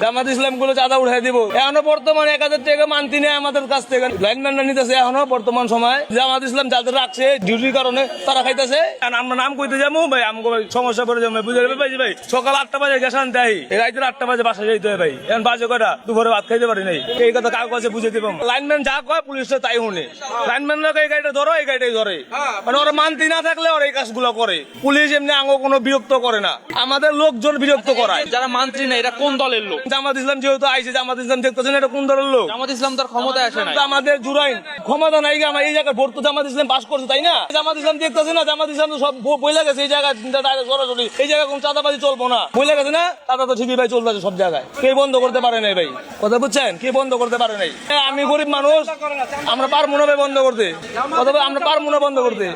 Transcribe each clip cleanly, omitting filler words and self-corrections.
জামাত ইসলাম গুলো চাঁদা উঠাই দিব। এখনো বর্তমানে 1000 টাকা মানতি নেই আমাদের কাছ থেকে, লাইনম্যানরা নিতেছে এখনো বর্তমান সময়। জামাত ইসলাম যাদের রাখছে ডিউটির কারণে তারা খাইতেছে। আমরা নাম কইতে যাবো ভাই, আমাকে সমস্যা করে যাবো বুঝে ভাই। ভাই সকাল 8টা বাজে গেছেন তাই রাইতের 8টা বাজে বাসা যাইতে হয় ভাই। এখন বাজে কটা, দুপুরে ভাত খাইতে পারি নাই। এই কথা কাউ কাছে বুঝে দিব। লাইনম্যান যা কয় পুলিশটা তাই শুনে। লাইনম্যানরা এই গাড়িটা ধরো, এই গাড়িটাই ধরে। মানে ওরা মানতি না থাকলে ওরা এই কাজগুলো করে। পুলিশ এমনি আঙ্গ কোনো বিরক্ত করে না, আমাদের লোকজন বিরক্ত করায়। যারা মান্ত্রী না এরা কোন দলের লোক? জামাত ইসলাম যেহেতু আইসে, জামাত ইসলাম দেখতেছেন এটা কোন দলের লোক? জামাত ইসলাম তার ক্ষমতায় আসে না। আমাদের জুরাইন ক্ষমতা নাই, আমার এই জায়গায় ভোট তো জামাত ইসলাম পাস করছে তাই না? জামাত ইসলাম দেখতেছে না, জামাত ইসলাম সব বইলা গেছে এই জায়গায় সরাসরি। এই জায়গায় কোন চাঁদাবাজি চলবো না, বইলা গেছে না? চাঁদা তো ঠিকই ভাই চলতেছে সব জায়গায়, কে বন্ধ করতে পারে নাই ভাই। কথা বুঝছেন, কে বন্ধ করতে পারে নাই? আমি গরিব মানুষ, আমরা পারবো না ভাই বন্ধ করতে। কথা আমরা পারবো না বন্ধ করতে।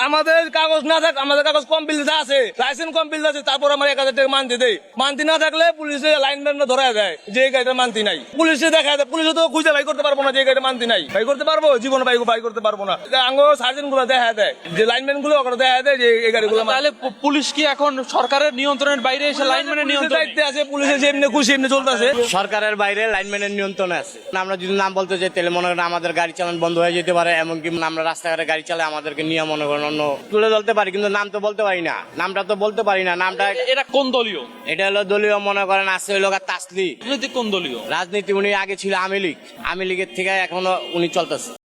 আমাদের কাগজ না থাক, আমাদের কাগজ কমপ্লিট আছে, লাইসেন্স কমপ্লিট আছে, তারপর আমার 1000 টাকা মানতে দেয়। মানতি না থাকলে পুলিশে লাইনম্যান ধরা দেয় যে এই গাড়িটা মানতি নাই। পুলিশে দেখা দেয়, পুলিশে তো খুঁজে ভাই করতে পারবো না যে এই গাড়িটা মানতি নাই। ভাই করতে পারবো জীবনে, ভাই করতে পারবো না। আঙ্গ সার্জেন্ট গুলো দেখা দেয়, যে লাইনম্যান গুলো দেখা দেয় যে এই গাড়িগুলো। তাহলে পুলিশ কি এখন সরকারের নিয়ন্ত্রণের বাইরে এসে লাইনম্যানের নিয়ন্ত্রণে দায়িত্বে আছে? পুলিশের যেমনি খুশি এমনি চলতেছে। সরকারের বাইরে লাইনম্যানের নিয়ন্ত্রণে আছে। আমরা যদি নাম বলতে যাই তাহলে মনে করেন আমাদের গাড়ি চালান বন্ধ হয়ে যেতে পারে। এমনকি আমরা রাস্তাঘাটে গাড়ি চালাই, আমাদেরকে নিয়ে মনে করেন অন্য তুলে ধরতে পারি, কিন্তু নাম তো বলতে পারি না, নামটা তো বলতে পারি না। নামটা এরা কোন দলীয়? এটা হলো দলীয়, মনে করেন আছে হলো তাসলি রাজনীতি কোন দলীয়? রাজনীতি। উনি আগে ছিল আওয়ামী লীগের থেকে এখনো উনি চলতেছে।